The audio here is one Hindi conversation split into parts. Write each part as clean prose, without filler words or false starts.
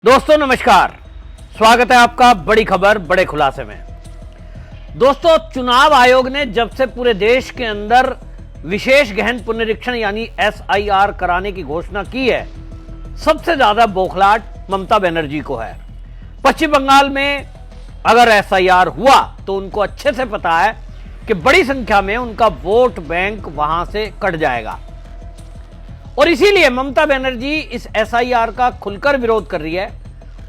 दोस्तों नमस्कार, स्वागत है आपका बड़ी खबर बड़े खुलासे में। दोस्तों, चुनाव आयोग ने जब से पूरे देश के अंदर विशेष गहन पुनरीक्षण यानी SIR कराने की घोषणा की है, सबसे ज्यादा बौखलाहट ममता बनर्जी को है। पश्चिम बंगाल में अगर SIR हुआ तो उनको अच्छे से पता है कि बड़ी संख्या में उनका वोट बैंक वहां से कट जाएगा और इसीलिए ममता बनर्जी इस SIR का खुलकर विरोध कर रही है।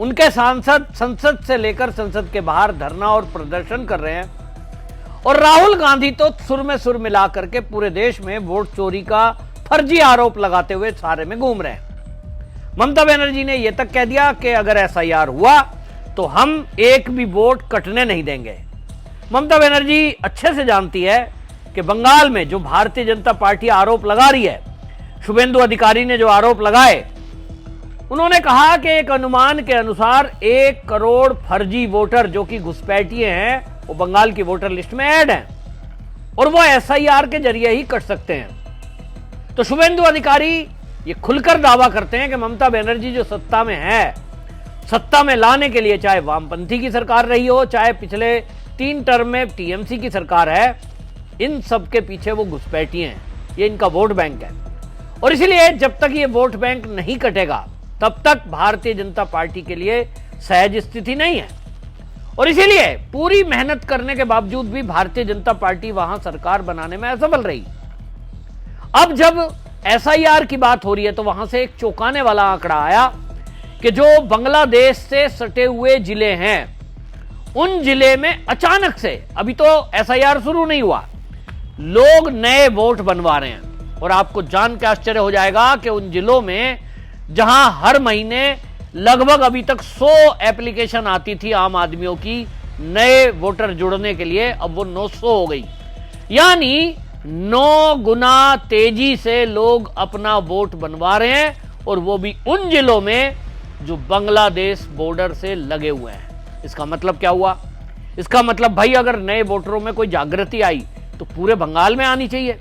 उनके सांसद संसद से लेकर संसद के बाहर धरना और प्रदर्शन कर रहे हैं और राहुल गांधी तो सुर में सुर मिला करके पूरे देश में वोट चोरी का फर्जी आरोप लगाते हुए सारे में घूम रहे हैं। ममता बनर्जी ने यह तक कह दिया कि अगर SIR हुआ तो हम एक भी वोट कटने नहीं देंगे। ममता बनर्जी अच्छे से जानती है कि बंगाल में जो भारतीय जनता पार्टी आरोप लगा रही है, शुभेंदु अधिकारी ने जो आरोप लगाए, उन्होंने कहा कि एक अनुमान के अनुसार 1 करोड़ फर्जी वोटर जो कि घुसपैठिए हैं वो बंगाल की वोटर लिस्ट में ऐड हैं और वो SIR के जरिए ही कट सकते हैं। तो शुभेंदु अधिकारी ये खुलकर दावा करते हैं कि ममता बनर्जी जो सत्ता में है, सत्ता में लाने के लिए चाहे वामपंथी की सरकार रही हो, चाहे पिछले 3 टर्म में TMC की सरकार है, इन सब के पीछे वो घुसपैठिए हैं। ये इनका वोट बैंक है और इसीलिए जब तक ये वोट बैंक नहीं कटेगा तब तक भारतीय जनता पार्टी के लिए सहज स्थिति नहीं है और इसीलिए पूरी मेहनत करने के बावजूद भी भारतीय जनता पार्टी वहां सरकार बनाने में असफल रही। अब जब SIR की बात हो रही है तो वहां से एक चौंकाने वाला आंकड़ा आया कि जो बांग्लादेश से सटे हुए जिले हैं, उन जिले में अचानक से, अभी तो SIR शुरू नहीं हुआ, लोग नए वोट बनवा रहे हैं। और आपको जान के आश्चर्य हो जाएगा कि उन जिलों में जहां हर महीने लगभग अभी तक 100 एप्लीकेशन आती थी आम आदमियों की नए वोटर जुड़ने के लिए, अब वो 900 हो गई। यानी 9 गुना तेजी से लोग अपना वोट बनवा रहे हैं और वो भी उन जिलों में जो बांग्लादेश बॉर्डर से लगे हुए हैं। इसका मतलब क्या हुआ? इसका मतलब भाई अगर नए वोटरों में कोई जागृति आई तो पूरे बंगाल में आनी चाहिए।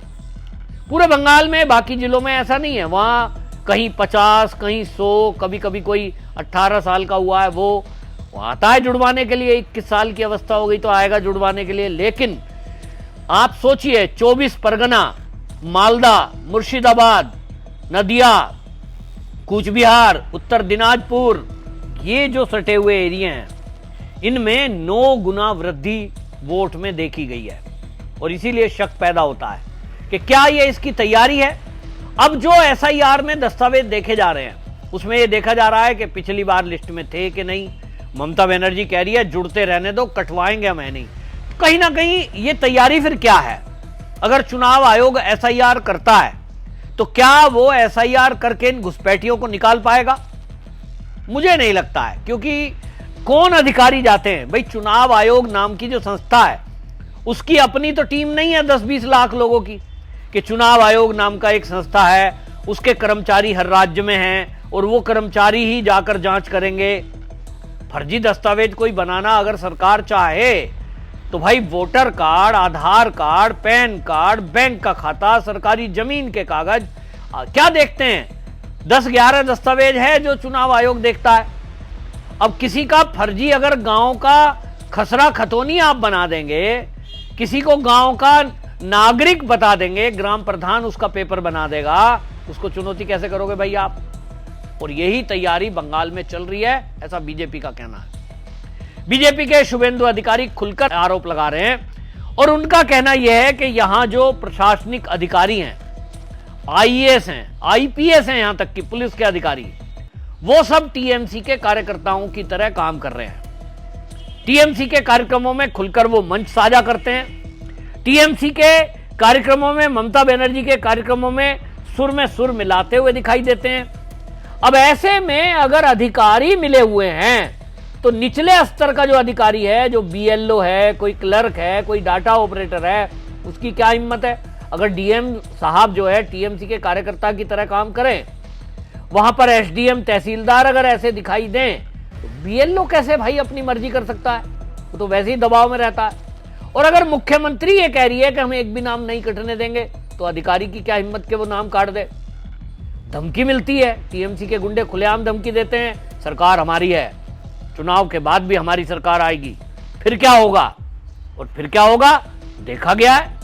पूरे बंगाल में, बाकी जिलों में ऐसा नहीं है। वहां कहीं 50, कहीं 100, कभी कभी कोई 18 साल का हुआ है वो आता है जुड़वाने के लिए, 21 साल की अवस्था हो गई तो आएगा जुड़वाने के लिए। लेकिन आप सोचिए, 24 परगना, मालदा, मुर्शिदाबाद, नदिया, कूच बिहार, उत्तर दिनाजपुर, ये जो सटे हुए एरिया हैं, इनमें 9 गुना वृद्धि वोट में देखी गई है और इसीलिए शक पैदा होता है कि क्या ये इसकी तैयारी है। अब जो SIR में दस्तावेज देखे जा रहे हैं उसमें यह देखा जा रहा है कि पिछली बार लिस्ट में थे कि नहीं। ममता बनर्जी कह रही है जुड़ते रहने दो, कटवाएंगे हम नहीं। कहीं ना कहीं ये तैयारी फिर क्या है? अगर चुनाव आयोग SIR करता है तो क्या वो SIR करके इन घुसपैठियों को निकाल पाएगा? मुझे नहीं लगता है, क्योंकि कौन अधिकारी जाते हैं भाई? चुनाव आयोग नाम की जो संस्था है उसकी अपनी तो टीम नहीं है 10-20 लाख लोगों की, कि चुनाव आयोग नाम का एक संस्था है, उसके कर्मचारी हर राज्य में हैं और वो कर्मचारी ही जाकर जांच करेंगे। फर्जी दस्तावेज कोई बनाना अगर सरकार चाहे तो भाई वोटर कार्ड, आधार कार्ड, पैन कार्ड, बैंक का खाता, सरकारी जमीन के कागज, क्या देखते हैं? 10-11 दस्तावेज है जो चुनाव आयोग देखता है। अब किसी का फर्जी अगर गांव का खसरा खतौनी आप बना देंगे, किसी को गांव का नागरिक बता देंगे, ग्राम प्रधान उसका पेपर बना देगा, उसको चुनौती कैसे करोगे भाई आप? और यही तैयारी बंगाल में चल रही है, ऐसा बीजेपी का कहना है। बीजेपी के शुभेंदु अधिकारी खुलकर आरोप लगा रहे हैं और उनका कहना यह है कि यहां जो प्रशासनिक अधिकारी हैं, IAS हैं, IPS हैं, यहां तक कि पुलिस के अधिकारी, वो सब TMC के कार्यकर्ताओं की तरह काम कर रहे हैं। TMC के कार्यक्रमों में खुलकर वो मंच साझा करते हैं। TMC के कार्यक्रमों में, ममता बनर्जी के कार्यक्रमों में सुर मिलाते हुए दिखाई देते हैं। अब ऐसे में अगर अधिकारी मिले हुए हैं तो निचले स्तर का जो अधिकारी है, जो BLO है, कोई क्लर्क है, कोई डाटा ऑपरेटर है, उसकी क्या हिम्मत है? अगर DM साहब जो है TMC के कार्यकर्ता की तरह काम करें, वहां पर SDM, तहसीलदार अगर ऐसे दिखाई दें तो BLO कैसे भाई अपनी मर्जी कर सकता है? वो तो वैसे ही दबाव में रहता है। और अगर मुख्यमंत्री ये कह रही है कि हम एक भी नाम नहीं कटने देंगे तो अधिकारी की क्या हिम्मत के वो नाम काट दे? धमकी मिलती है, TMC के गुंडे खुलेआम धमकी देते हैं, सरकार हमारी है, चुनाव के बाद भी हमारी सरकार आएगी, फिर क्या होगा? और फिर क्या होगा देखा गया है।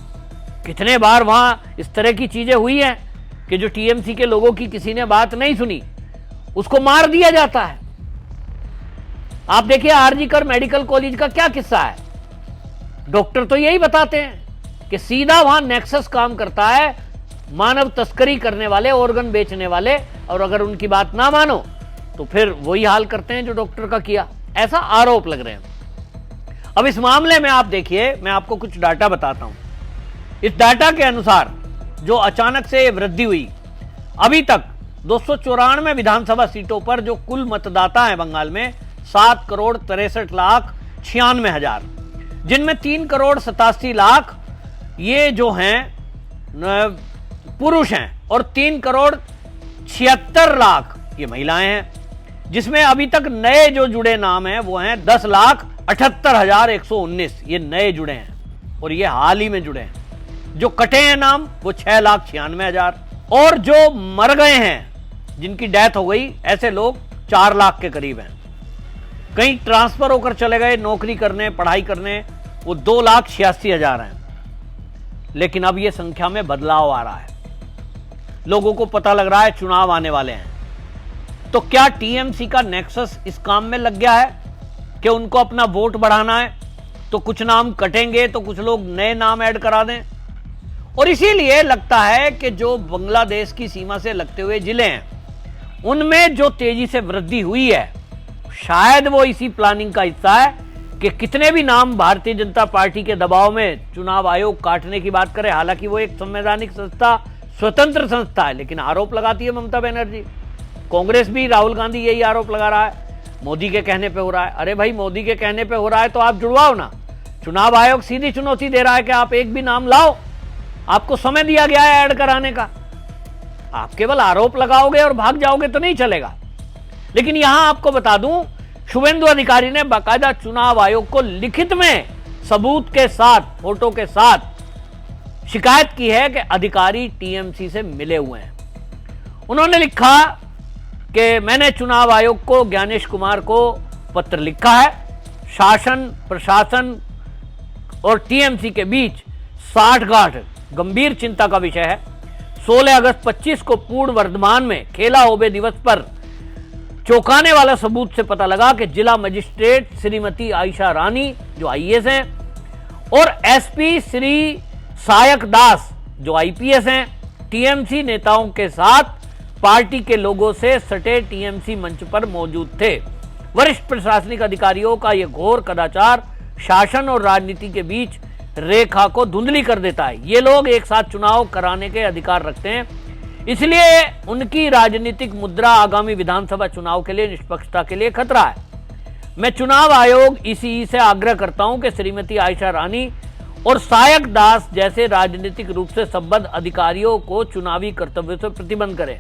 कितने बार वहां इस तरह की चीजें हुई हैं कि जो टीएमसी के लोगों की किसी ने बात नहीं सुनी उसको मार दिया जाता है। आप देखिए आरजीकर मेडिकल कॉलेज का क्या किस्सा है। डॉक्टर तो यही बताते हैं कि सीधा वहां नेक्सस काम करता है, मानव तस्करी करने वाले, ऑर्गन बेचने वाले, और अगर उनकी बात ना मानो तो फिर वही हाल करते हैं जो डॉक्टर का किया। ऐसा आरोप लग रहे हैं। अब इस मामले में आप देखिए, मैं आपको कुछ डाटा बताता हूं। इस डाटा के अनुसार जो अचानक से वृद्धि हुई, अभी तक 294 विधानसभा सीटों पर जो कुल मतदाता हैं बंगाल में 7,63,96,000, जिनमें 3,87,00,000 ये जो हैं पुरुष हैं और 3,76,00,000 ये महिलाएं हैं, जिसमें अभी तक नए जो जुड़े नाम हैं वो हैं 10,78,119। ये नए जुड़े हैं और ये हाल ही में जुड़े हैं। जो कटे हैं नाम वो 6,96,000, और जो मर गए हैं, जिनकी डेथ हो गई, ऐसे लोग 4 लाख के करीब हैं। कहीं ट्रांसफर होकर चले गए नौकरी करने, पढ़ाई करने, वो 2,86,000 हैं। लेकिन अब ये संख्या में बदलाव आ रहा है। लोगों को पता लग रहा है चुनाव आने वाले हैं। तो क्या टीएमसी का नेक्सस इस काम में लग गया है कि उनको अपना वोट बढ़ाना है, तो कुछ नाम कटेंगे तो कुछ लोग नए नाम ऐड करा दें? और इसीलिए लगता है कि जो बांग्लादेश की सीमा से लगते हुए जिले हैं उनमें जो तेजी से वृद्धि हुई है, शायद वो इसी प्लानिंग का हिस्सा है कि कितने भी नाम भारतीय जनता पार्टी के दबाव में चुनाव आयोग काटने की बात करे। हालांकि वो एक संवैधानिक संस्था, स्वतंत्र संस्था है, लेकिन आरोप लगाती है ममता बनर्जी। कांग्रेस भी, राहुल गांधी यही आरोप लगा रहा है, मोदी के कहने पे हो रहा है। अरे भाई, मोदी के कहने पे हो रहा है तो आप जुड़वाओ ना। चुनाव आयोग सीधी चुनौती दे रहा है कि आप एक भी नाम लाओ, आपको समय दिया गया है ऐड कराने का। आप केवल आरोप लगाओगे और भाग जाओगे तो नहीं चलेगा। लेकिन यहां आपको बता दूं, शुभेंदु अधिकारी ने बाकायदा चुनाव आयोग को लिखित में सबूत के साथ, फोटो के साथ शिकायत की है कि अधिकारी टीएमसी से मिले हुए हैं। उन्होंने लिखा कि मैंने चुनाव आयोग को, ज्ञानेश कुमार को पत्र लिखा है। शासन, प्रशासन और टीएमसी के बीच साठगांठ गंभीर चिंता का विषय है। 16 अगस्त 25 को पूर्ण वर्धमान में खेला होबे दिवस पर चौंकाने वाला सबूत से पता लगा कि जिला मजिस्ट्रेट श्रीमती आयशा रानी, जो आईएएस हैं, और एसपी श्री सायक दास, जो आईपीएस हैं, टीएमसी नेताओं के साथ पार्टी के लोगों से सटे टीएमसी मंच पर मौजूद थे। वरिष्ठ प्रशासनिक अधिकारियों का यह घोर कदाचार शासन और राजनीति के बीच रेखा को धुंधली कर देता है। ये लोग एक साथ चुनाव कराने के अधिकार रखते हैं, इसलिए उनकी राजनीतिक मुद्रा आगामी विधानसभा चुनाव के लिए निष्पक्षता के लिए खतरा है। मैं चुनाव आयोग ईसीई से आग्रह करता हूं कि श्रीमती आयशा रानी और सायक दास जैसे राजनीतिक रूप से संबद्ध अधिकारियों को चुनावी कर्तव्यों से प्रतिबंध करें,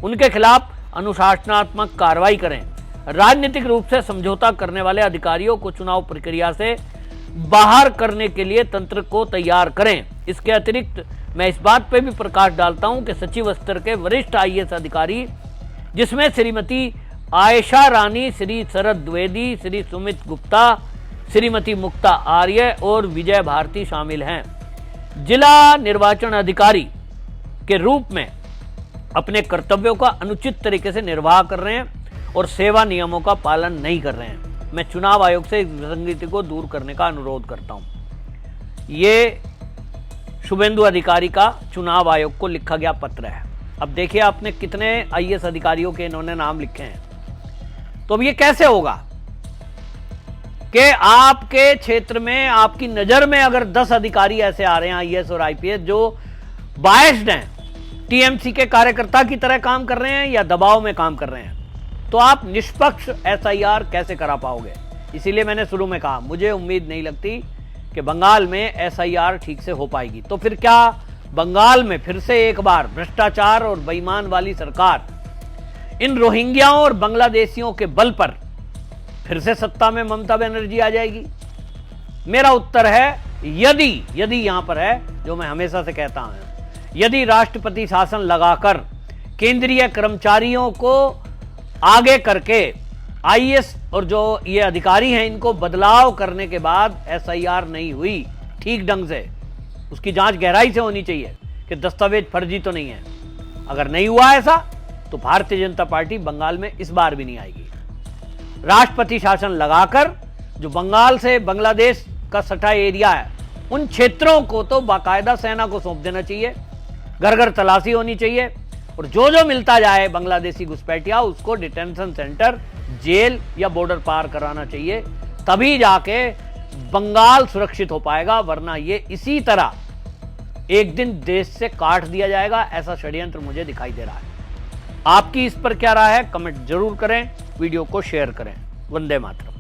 उनके खिलाफ अनुशासनात्मक कार्रवाई करें। राजनीतिक रूप से समझौता करने वाले अधिकारियों को चुनाव प्रक्रिया से बाहर करने के लिए तंत्र को तैयार करें। इसके अतिरिक्त मैं इस बात पर भी प्रकाश डालता हूं कि सचिव स्तर के वरिष्ठ आईएएस अधिकारी, जिसमें श्रीमती आयशा रानी, श्री शरद द्विवेदी, श्री सुमित गुप्ता, श्रीमती मुक्ता आर्य और विजय भारती शामिल हैं, जिला निर्वाचन अधिकारी के रूप में अपने कर्तव्यों का अनुचित तरीके से निर्वाह कर रहे हैं और सेवा नियमों का पालन नहीं कर रहे हैं। मैं चुनाव आयोग से इस विसंगति को दूर करने का अनुरोध करता हूं। ये शुभेंदु अधिकारी का चुनाव आयोग को लिखा गया पत्र है। अब देखिए आपने कितने आईएएस अधिकारियों के इन्होंने नाम लिखे हैं। तो अब ये कैसे होगा कि आपके क्षेत्र में, आपकी नजर में अगर 10 अधिकारी ऐसे आ रहे हैं आईएएस और आईपीएस जो बायस्ड हैं, टीएमसी के कार्यकर्ता की तरह काम कर रहे हैं या दबाव में काम कर रहे हैं, तो आप निष्पक्ष एसआईआर कैसे करा पाओगे? इसीलिए मैंने शुरू में कहा, मुझे उम्मीद नहीं लगती कि बंगाल में एसआईआर ठीक से हो पाएगी। तो फिर क्या बंगाल में फिर से एक बार भ्रष्टाचार और बेईमान वाली सरकार इन रोहिंग्याओं और बांग्लादेशियों के बल पर फिर से सत्ता में ममता बनर्जी आ जाएगी? मेरा उत्तर है यदि यहां पर है जो मैं हमेशा से कहता हूं, यदि राष्ट्रपति शासन लगाकर केंद्रीय कर्मचारियों को आगे करके आईएएस और जो ये अधिकारी हैं इनको बदलाव करने के बाद एसआईआर नहीं हुई ठीक ढंग से, उसकी जांच गहराई से होनी चाहिए कि दस्तावेज फर्जी तो नहीं है। अगर नहीं हुआ ऐसा तो भारतीय जनता पार्टी बंगाल में इस बार भी नहीं आएगी। राष्ट्रपति शासन लगाकर जो बंगाल से बांग्लादेश का सटा एरिया है उन क्षेत्रों को तो बाकायदा सेना को सौंप देना चाहिए, घर घर तलाशी होनी चाहिए और जो जो मिलता जाए बांग्लादेशी घुसपैठिया उसको डिटेंशन सेंटर, जेल या बॉर्डर पार कराना चाहिए, तभी जाके बंगाल सुरक्षित हो पाएगा। वरना ये इसी तरह एक दिन देश से काट दिया जाएगा, ऐसा षड्यंत्र मुझे दिखाई दे रहा है। आपकी इस पर क्या राय है कमेंट जरूर करें, वीडियो को शेयर करें। वंदे मातरम।